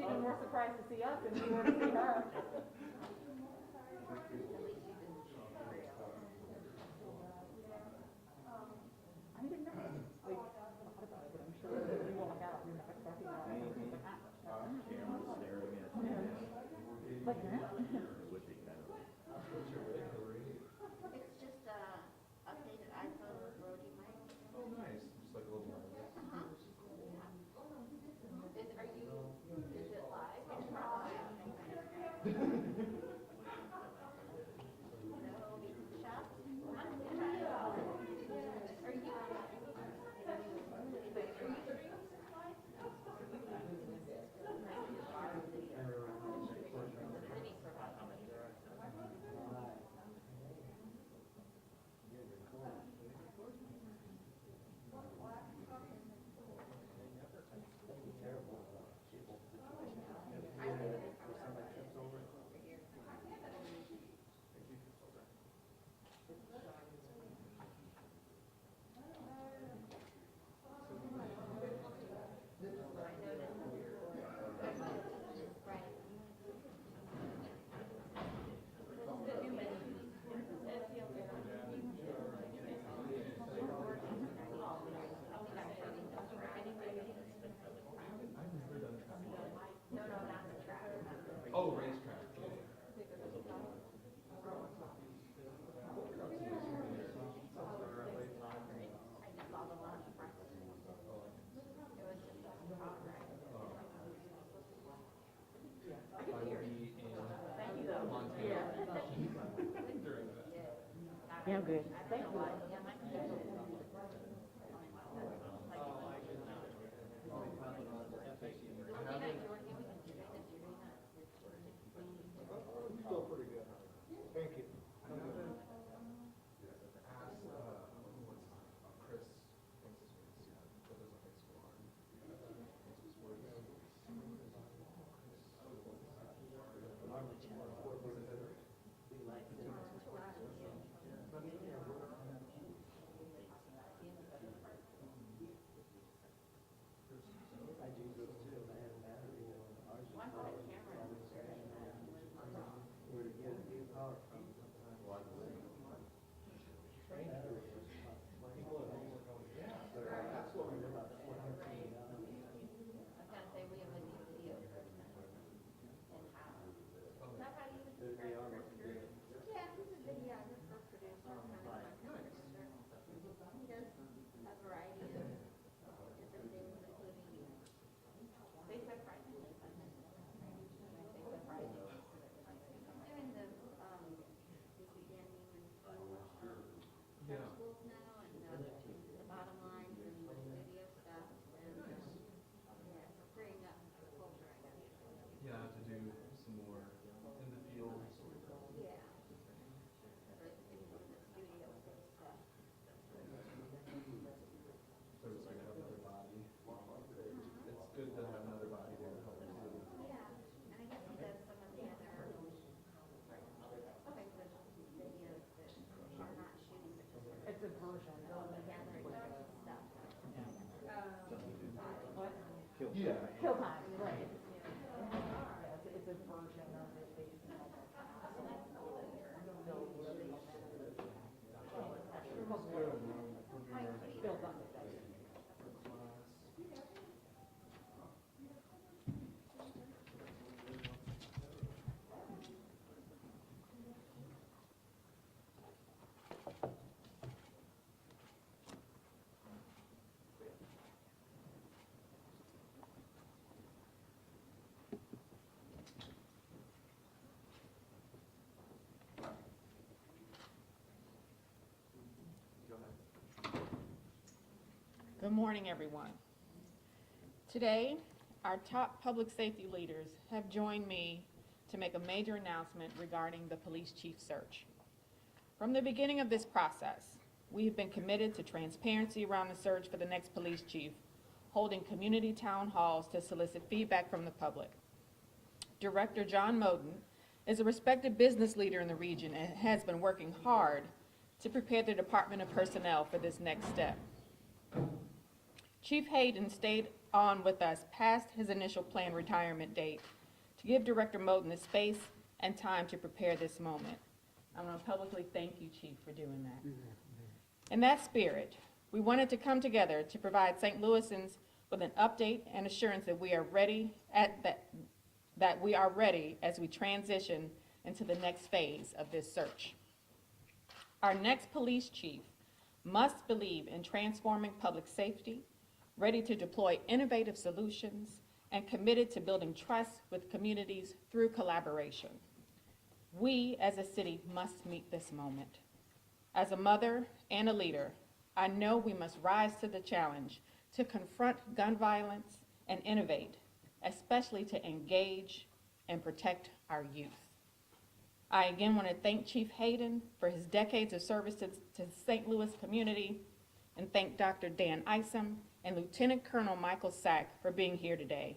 even more surprised to see us than we were to see her. I didn't know. We thought about it, but I'm sure that you walk out, you're not expecting that. Camera staring at you. Yeah. Like that? Would be kind of. It's just updated iPhone with Brody mic. Oh, nice. Just like a little wireless. Is it live? It's not live. Oh, racetrack. I will be in Montana during that. Yeah, I'm good. Thank you. Still pretty good. Thank you. Chris, what's his face? That was a high school art. Yeah, to do some more in the field. So it's like another body. It's good to have another body there to help you. And I guess he does some of the other videos that are not shooting, but just It's a version of the gathering stuff. What? Yeah. Kill time, right. Yeah, it's a version of it, basically. Built on it. Good morning, everyone. Today, our top public safety leaders have joined me to make a major announcement regarding the police chief search. From the beginning of this process, we have been committed to transparency around the search for the next police chief, holding community town halls to solicit feedback from the public. Director John Hayden is a respected business leader in the region and has been working hard to prepare the Department of Personnel for this next step. Chief Hayden stayed on with us past his initial planned retirement date to give Director Moten the space and time to prepare this moment. I want to publicly thank you, Chief, for doing that. In that spirit, we wanted to come together to provide St. Louisans with an update and assurance that we are ready that we are ready as we transition into the next phase of this search. Our next police chief must believe in transforming public safety, ready to deploy innovative solutions, and committed to building trust with communities through collaboration. We, as a city, must meet this moment. As a mother and a leader, I know we must rise to the challenge to confront gun violence and innovate, especially to engage and protect our youth. I again want to thank Chief Hayden for his decades of service to the St. Louis community, and thank Dr. Dan Isom and Lieutenant Colonel Michael Sack for being here today.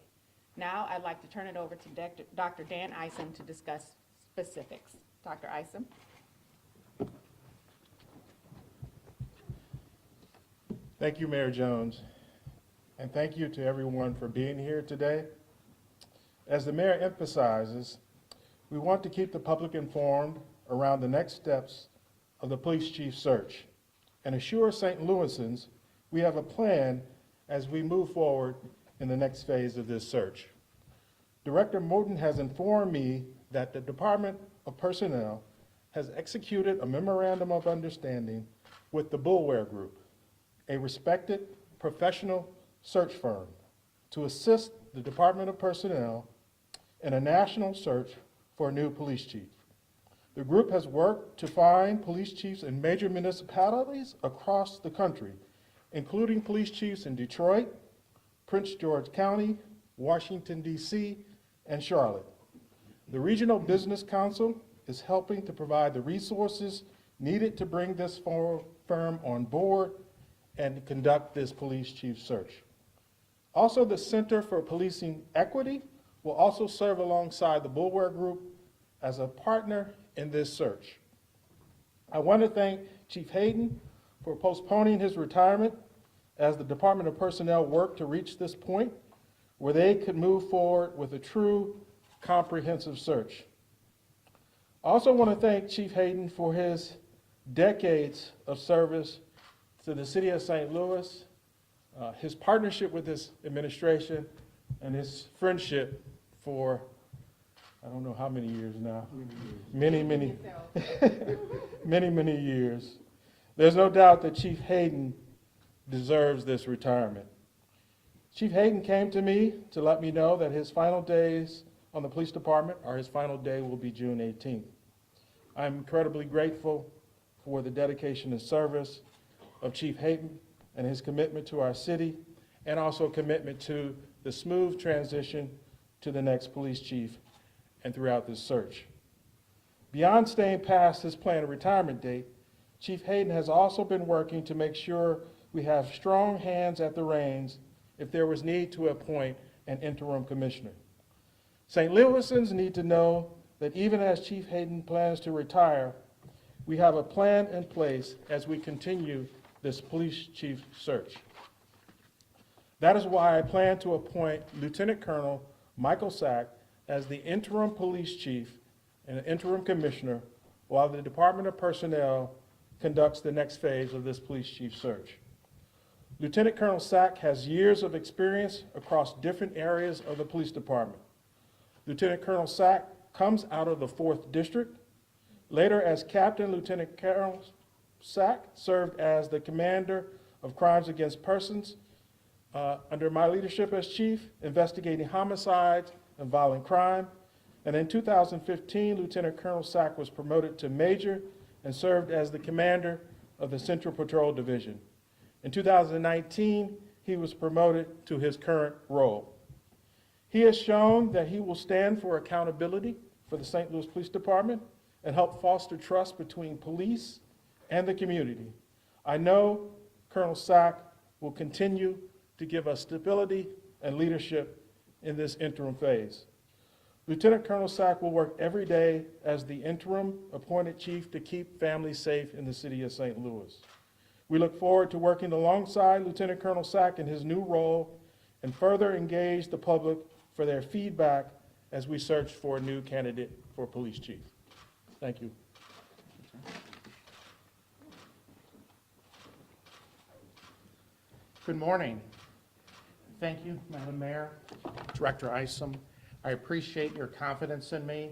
Now I'd like to turn it over to Dr. Dan Isom to discuss specifics. Dr. Isom. Thank you, Mayor Jones, and thank you to everyone for being here today. As the mayor emphasizes, we want to keep the public informed around the next steps of the police chief search and assure St. Louisans we have a plan as we move forward in the next phase of this search. Director Moten has informed me that the Department of Personnel has executed a memorandum of understanding with the Bulware Group, a respected professional search firm, to assist the Department of Personnel in a national search for a new police chief. The group has worked to find police chiefs in major municipalities across the country, including police chiefs in Detroit, Prince George County, Washington, D.C., and Charlotte. The Regional Business Council is helping to provide the resources needed to bring this firm on board and conduct this police chief search. Also, the Center for Policing Equity will also serve alongside the Bulware Group as a partner in this search. I want to thank Chief Hayden for postponing his retirement as the Department of Personnel worked to reach this point where they could move forward with a true comprehensive search. I also want to thank Chief Hayden for his decades of service to the city of St. Louis, his partnership with this administration, and his friendship for, I don't know how many years now, many years. There's no doubt that Chief Hayden deserves this retirement. Chief Hayden came to me to let me know that his final days on the police department, or his final day, will be June 18th. I'm incredibly grateful for the dedication and service of Chief Hayden and his commitment to our city, and also commitment to the smooth transition to the next police chief and throughout this search. Beyond staying past his planned retirement date, Chief Hayden has also been working to make sure we have strong hands at the reins if there was need to appoint an interim commissioner. St. Louisans need to know that even as Chief Hayden plans to retire, we have a plan in place as we continue this police chief search. That is why I plan to appoint Lieutenant Colonel Michael Sack as the interim police chief and interim commissioner while the Department of Personnel conducts the next phase of this police chief search. Lieutenant Colonel Sack has years of experience across different areas of the police department. Lieutenant Colonel Sack comes out of the 4th District. Later, as captain, Lieutenant Colonel Sack served as the commander of crimes against persons under my leadership as chief, investigating homicides and violent crime. And in 2015, Lieutenant Colonel Sack was promoted to major and served as the commander of the Central Patrol Division. In 2019, he was promoted to his current role. He has shown that he will stand for accountability for the St. Louis Police Department and help foster trust between police and the community. I know Colonel Sack will continue to give us stability and leadership in this interim phase. Lieutenant Colonel Sack will work every day as the interim appointed chief to keep families safe in the city of St. Louis. We look forward to working alongside Lieutenant Colonel Sack in his new role and further engage the public for their feedback as we search for a new candidate for police chief. Thank you. Good morning. Thank you, Madam Mayor, Director Isom. I appreciate your confidence in me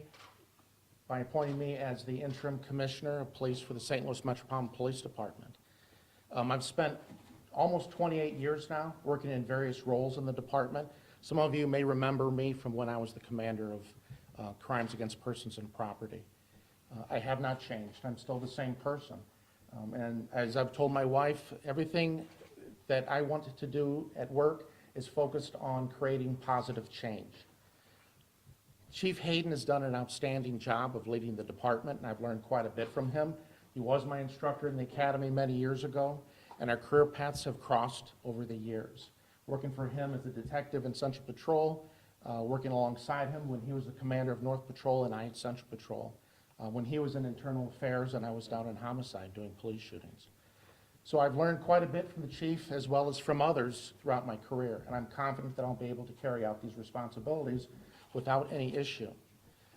by appointing me as the interim commissioner of police for the St. Louis Metropolitan Police Department. I've spent almost 28 years now working in various roles in the department. Some of you may remember me from when I was the commander of crimes against persons and property. I have not changed. I'm still the same person. And as I've told my wife, everything that I wanted to do at work is focused on creating positive change. Chief Hayden has done an outstanding job of leading the department, and I've learned quite a bit from him. He was my instructor in the academy many years ago, and our career paths have crossed over the years. Working for him as a detective in Central Patrol, working alongside him when he was the commander of North Patrol and I at Central Patrol, when he was in Internal Affairs and I was down in Homicide doing police shootings. So I've learned quite a bit from the chief as well as from others throughout my career, and I'm confident that I'll be able to carry out these responsibilities without any issue.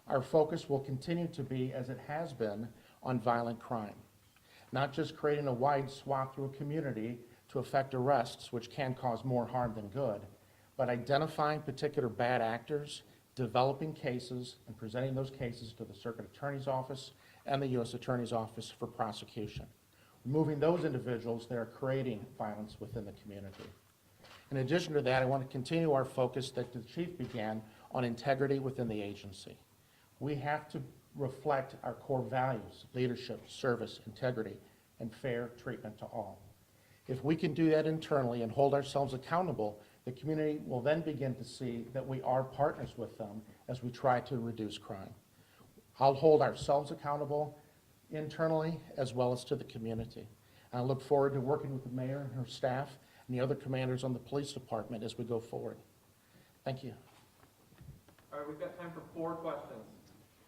Our focus will continue to be, as it has been, on violent crime. Not just creating a wide swath through a community to effect arrests, which can cause more harm than good, but identifying particular bad actors, developing cases, and presenting those cases to the Circuit Attorney's Office and the U.S. Attorney's Office for prosecution. Removing those individuals that are creating violence within the community. In addition to that, I want to continue our focus that the chief began on integrity within the agency. We have to reflect our core values: leadership, service, integrity, and fair treatment to all. If we can do that internally and hold ourselves accountable, the community will then begin to see that we are partners with them as we try to reduce crime. I'll hold ourselves accountable internally as well as to the community. I look forward to working with the mayor and her staff and the other commanders on the police department as we go forward. Thank you. All right, we've got time for 4 questions.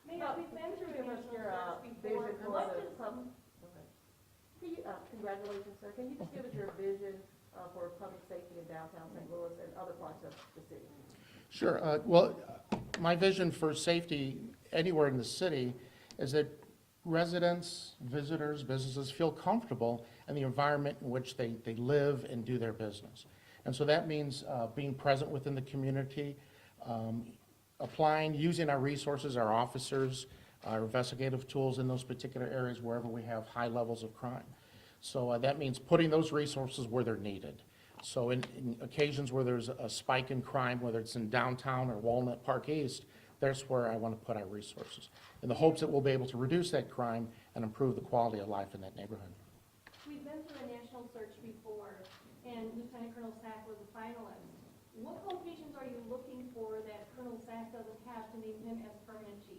Mayor, we've been through Give us initial your search vision before. for What the does public. Can you, congratulations, sir. Can you just give us your vision for public safety in downtown St. Louis and other parts of the city? Sure. Well, my vision for safety anywhere in the city is that residents, visitors, businesses feel comfortable in the environment in which they live and do their business. And so that means being present within the community, applying, using our resources, our officers, our investigative tools in those particular areas wherever we have high levels of crime. So that means putting those resources where they're needed. So in occasions where there's a spike in crime, whether it's in downtown or Walnut Park East, that's where I want to put our resources, in the hopes that we'll be able to reduce that crime and improve the quality of life in that neighborhood. We've been through a national search before, and Lieutenant Colonel Sack was a finalist. What qualifications are you looking for that Colonel Sack doesn't have to name him as permanent chief?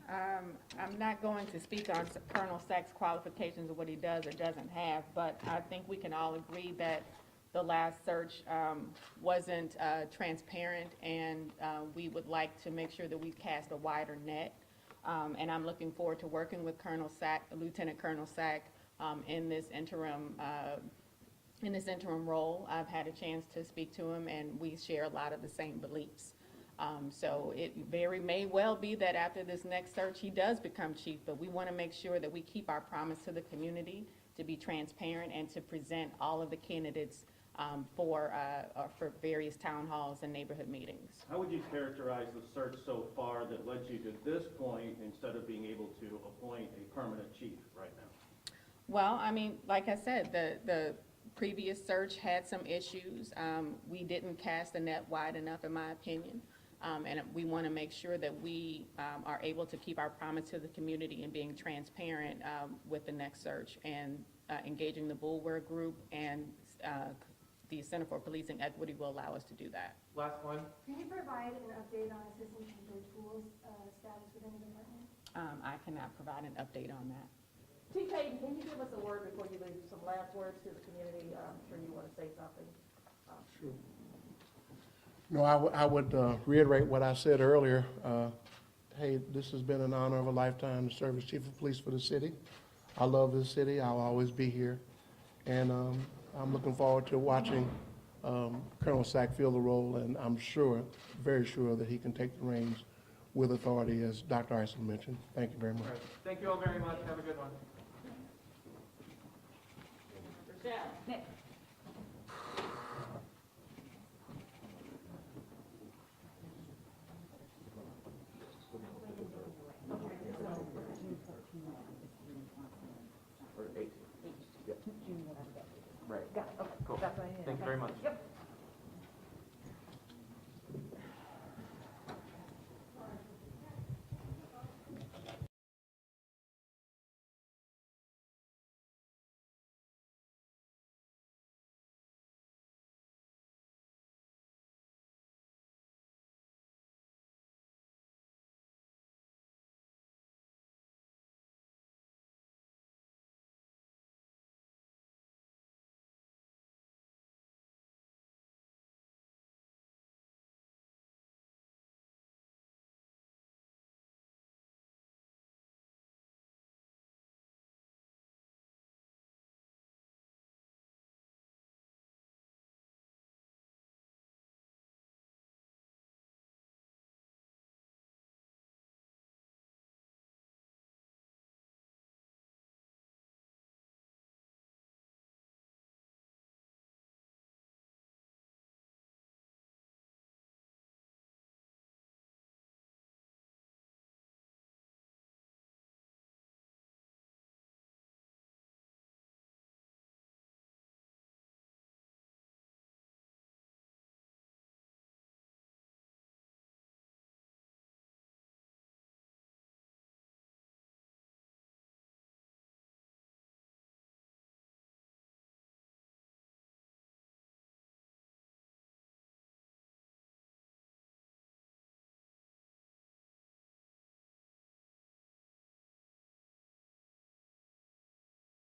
I'm not going to speak on Colonel Sack's qualifications of what he does or doesn't have, but I think we can all agree that the last search wasn't transparent, and we would like to make sure that we cast a wider net. And I'm looking forward to working with Colonel Sack, Lieutenant Colonel Sack, in this interim role. I've had a chance to speak to him, and we share a lot of the same beliefs. So it very may well be that after this next search, he does become chief, but we want to make sure that we keep our promise to the community to be transparent and to present all of the candidates for various town halls and neighborhood meetings. How would you characterize the search so far that led you to this point instead of being able to appoint a permanent chief right now? Well, I mean, like I said, the previous search had some issues. We didn't cast the net wide enough, in my opinion. And we want to make sure that we are able to keep our promise to the community and being transparent with the next search and engaging the Bulwer Group and the Center for Policing Equity will allow us to do that. Last one. Can you provide an update on assistant chief or tools status within the department? I cannot provide an update on that. Chief Hayden, can you give us a word before you leave, some last words to the community? I'm sure you want to say something. Sure. No, I would reiterate what I said earlier. Hey, this has been an honor of a lifetime to serve as chief of police for the city. I love this city. I'll always be here. And I'm looking forward to watching Colonel Sack fill the role, and I'm sure, very sure, that he can take the reins with authority, as Dr. Isom mentioned. Thank you very much. All right. Thank you all very much. Have a good one. Rochelle. Right. Cool. Thank you very much. Yep.